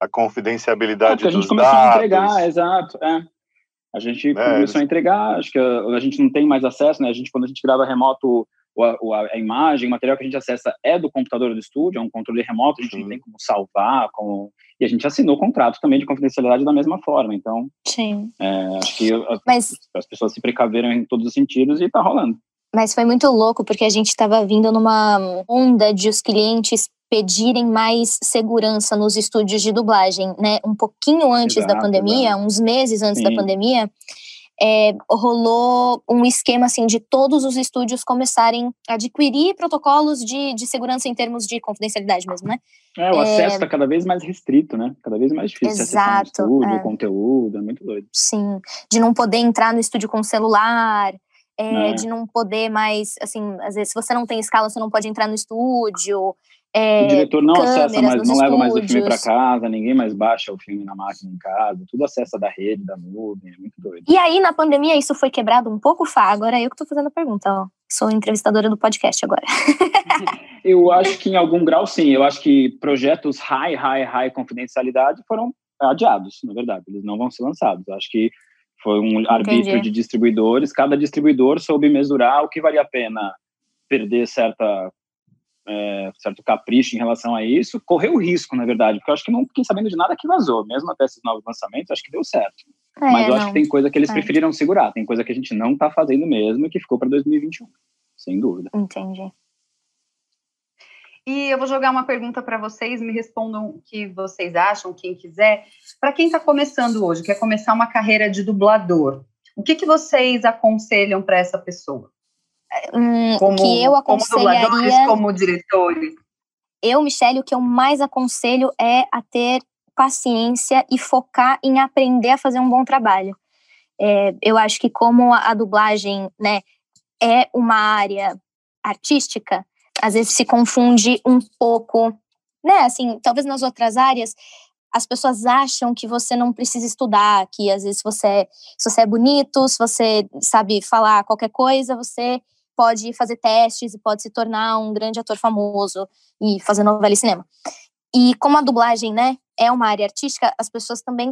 A confidencialidade dos dados.
A gente começou a entregar, exato, A gente começou a entregar, acho que a gente não tem mais acesso, né? Quando a gente grava remoto, a imagem, o material que a gente acessa é do computador do estúdio, é um controle remoto, a gente não tem como salvar, e a gente assinou o contrato também de confidencialidade da mesma forma, então acho que as pessoas se precaveram em todos os sentidos e tá rolando.
Mas foi muito louco, porque a gente estava vindo numa onda de os clientes pedirem mais segurança nos estúdios de dublagem, né? Um pouquinho antes da pandemia, uns meses antes da pandemia, rolou um esquema assim de todos os estúdios começarem a adquirir protocolos de segurança em termos de confidencialidade mesmo, né?
O acesso está cada vez mais restrito, né? Cada vez mais difícil acessar o estúdio, o conteúdo, é muito doido.
Sim, de não poder entrar no estúdio com celular, de não poder mais, assim, às vezes se você não tem escala, você não pode entrar no estúdio.
O diretor não acessa mais, não leva mais o filme para casa, ninguém mais baixa o filme na máquina em casa, tudo acessa da rede, da nuvem, é muito doido.
E aí, na pandemia, isso foi quebrado um pouco, Fá? Agora eu que tô fazendo a pergunta, ó. Sou entrevistadora do podcast agora.
Eu acho que em algum grau, sim. Eu acho que projetos high confidencialidade foram adiados, na verdade. Eles não vão ser lançados. Eu acho que foi um arbítrio de distribuidores. Cada distribuidor soube mesurar o que valia a pena perder certo capricho em relação a isso, correu o risco, na verdade, porque eu acho que não fiquei sabendo de nada que vazou, mesmo até esses novos lançamentos, acho que deu certo. Mas eu acho que tem coisa que eles preferiram segurar, tem coisa que a gente não tá fazendo mesmo e que ficou para 2021, sem dúvida.
Entendi.
E eu vou jogar uma pergunta para vocês, me respondam o que vocês acham, quem quiser. Para quem está começando hoje, quer começar uma carreira de dublador, o que vocês aconselham para essa pessoa?
Que eu aconselharia,
como dubladores, como diretores?
Eu, Michele, o que eu mais aconselho é a ter paciência e focar em aprender a fazer um bom trabalho. Eu acho que como a dublagem, né, é uma área artística, às vezes se confunde um pouco, né, assim, talvez nas outras áreas as pessoas acham que você não precisa estudar, que às vezes se você é bonito, se você sabe falar qualquer coisa, você pode fazer testes e pode se tornar um grande ator famoso e fazer novela e cinema. E como a dublagem, né, é uma área artística, as pessoas também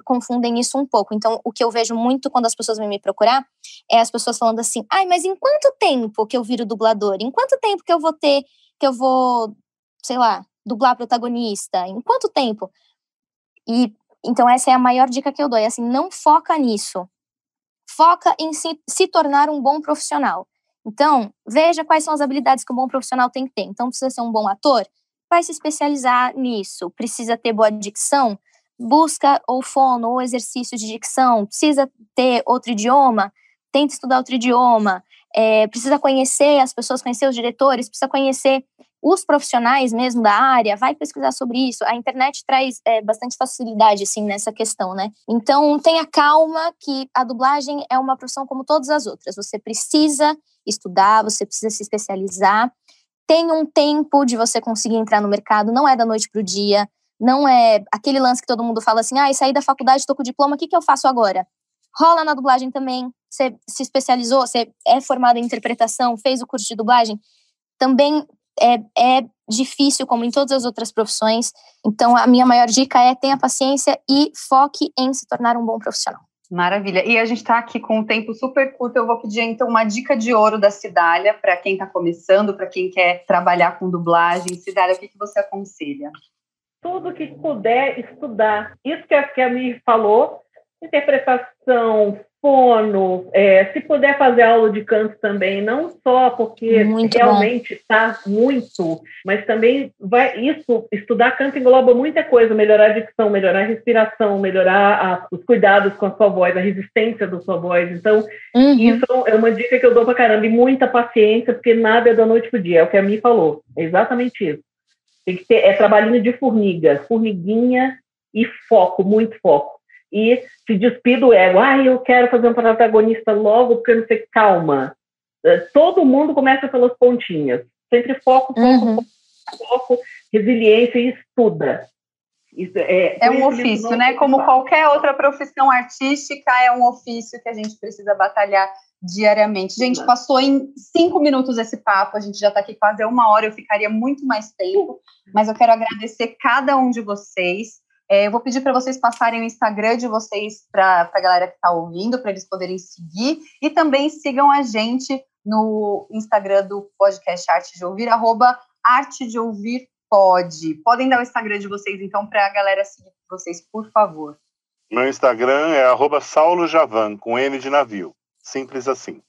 confundem isso um pouco. Então, o que eu vejo muito quando as pessoas vêm me procurar é as pessoas falando assim, mas em quanto tempo que eu viro dublador? Em quanto tempo que eu vou, sei lá, dublar protagonista? Em quanto tempo? E então essa é a maior dica que eu dou, é assim, não foca nisso. Foca em se tornar um bom profissional. Então, veja quais são as habilidades que um bom profissional tem que ter. Então, precisa ser um bom ator? Vai se especializar nisso. Precisa ter boa dicção? Busca ou fono ou exercício de dicção. Precisa ter outro idioma? Tenta estudar outro idioma. Precisa conhecer as pessoas, conhecer os diretores, precisa conhecer os profissionais mesmo da área, vai pesquisar sobre isso. A internet traz bastante facilidade, assim, nessa questão, né? Então, tenha calma que a dublagem é uma profissão como todas as outras. Você precisa estudar, você precisa se especializar. Tem um tempo de você conseguir entrar no mercado, não é da noite para o dia. Não é aquele lance que todo mundo fala assim, saí da faculdade, tô com o diploma, o que eu faço agora? Rola na dublagem também. Você se especializou, você é formado em interpretação, fez o curso de dublagem. Também é difícil, como em todas as outras profissões. Então, a minha maior dica é tenha paciência e foque em se tornar um bom profissional.
Maravilha. E a gente está aqui com um tempo super curto. Eu vou pedir, então, uma dica de ouro da Cidália para quem está começando, para quem quer trabalhar com dublagem. Cidália, o que você aconselha?
Tudo que puder estudar. Isso que a Mi falou, interpretação, fono, se puder fazer aula de canto também, não só porque
muito
realmente está muito, mas também estudar canto engloba muita coisa, melhorar a dicção, melhorar a respiração, melhorar os cuidados com a sua voz, a resistência da sua voz. Então, isso é uma dica que eu dou pra caramba, e muita paciência, porque nada é da noite pro dia, é o que a Mi falou, é exatamente isso. Tem que ter, trabalhinho de formiguinha e foco, muito foco. E se despir do ego. Eu quero fazer um protagonista logo, porque eu não sei, calma. Todo mundo começa pelas pontinhas. Sempre foco, resiliência e estuda. Isso
é um ofício, né? Como qualquer outra profissão artística, é um ofício que a gente precisa batalhar diariamente. Gente, passou em 5 minutos esse papo, a gente já está aqui quase 1 hora, eu ficaria muito mais tempo, mas eu quero agradecer cada um de vocês. Eu vou pedir para vocês passarem o Instagram de vocês para a galera que está ouvindo, para eles poderem seguir, e também sigam a gente no Instagram do podcast Arte de Ouvir, @artedeouvirpod. Podem dar o Instagram de vocês, então, para a galera seguir vocês, por favor.
Meu Instagram é @saulojavan, com N de navio. Simples assim.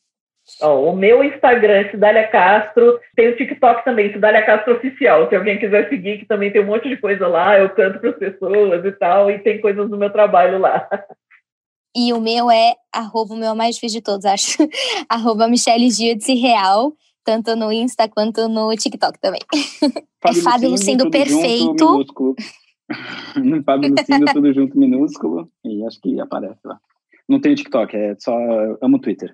O meu Instagram é Cidália Castro, tem o TikTok também, Cidália Castro Oficial, se alguém quiser seguir, que também tem um monte de coisa lá, eu canto para as pessoas e tal, e tem coisas do meu trabalho lá.
E o meu é o meu mais difícil de todos, acho, @MichelleGiudice_Real, tanto no Insta quanto no TikTok também. É Fábio Lucindo perfeito.
Fábio Lucindo, tudo junto, minúsculo, e acho que aparece lá. Não tenho TikTok, só amo Twitter.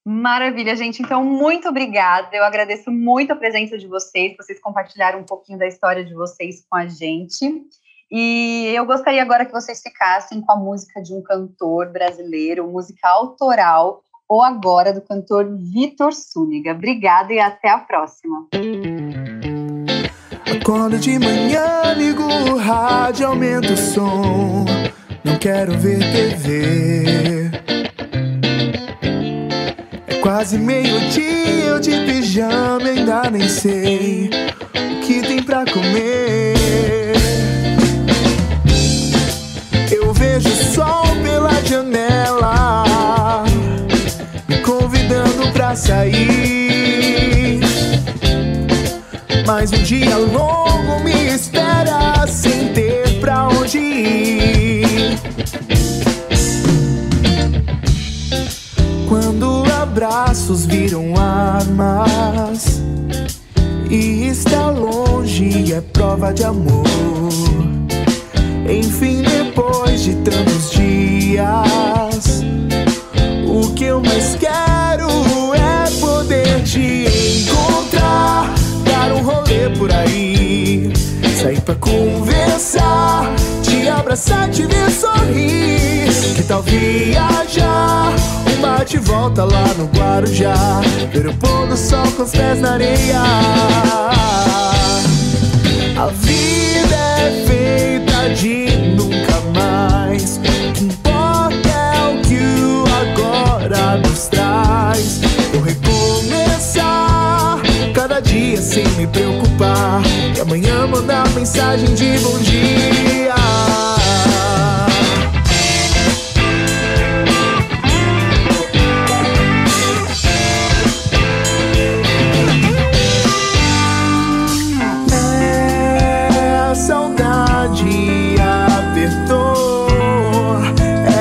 Maravilha, gente. Então, muito obrigada. Eu agradeço muito a presença de vocês compartilharam um pouquinho da história de vocês com a gente. E eu gostaria agora que vocês ficassem com a música de um cantor brasileiro, música autoral, ou agora do cantor Vitor Súnega. Obrigada e até a próxima.
Acordo de manhã, ligo o rádio, aumento o som. Não quero ver TV. É quase meio-dia, eu de pijama, ainda nem sei o que tem pra comer. Eu vejo o sol pela janela, me convidando pra sair. Mas um dia longo me espera, sem ter pra onde ir. Quando abraços viram armas e está longe é prova de amor. Enfim, depois de tantos dias, o que eu mais quero é poder te encontrar, dar um rolê por aí, sair pra conversar, te abraçar, te ver sorrir. Que tal viajar, um bate e volta lá no Guarujá, ver o pôr do sol com os pés na areia. A vida é feita de nunca mais, o que importa é o que o agora nos traz. Vou recomeçar cada dia sem me preocupar, e amanhã mandar mensagem de bom dia. A saudade apertou,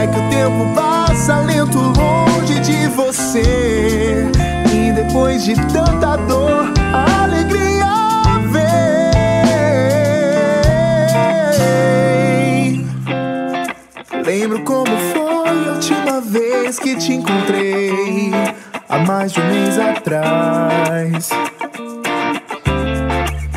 é que o tempo passa lento longe de você, e depois de tanta dor, a alegria vem. Lembro como foi a última vez que te encontrei, há mais de um mês atrás.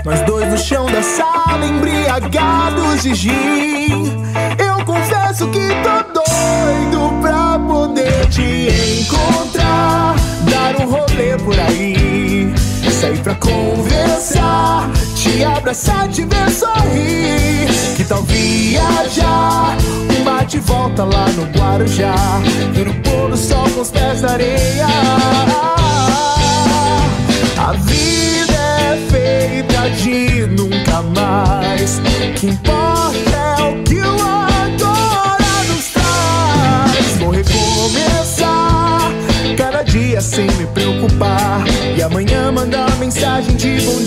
Nós dois no chão da sala, embriagados de gin. Eu confesso que tô doido pra poder te encontrar, dar um rolê por aí, sair pra conversar, te abraçar, te ver sorrir. Que tal viajar, um bate e volta lá no Guarujá, ver o pôr do sol com os pés na areia. A vida é feita de nunca mais, o que importa é o que o agora nos traz. Vou recomeçar cada dia sem me preocupar, e amanhã mandar mensagem de bom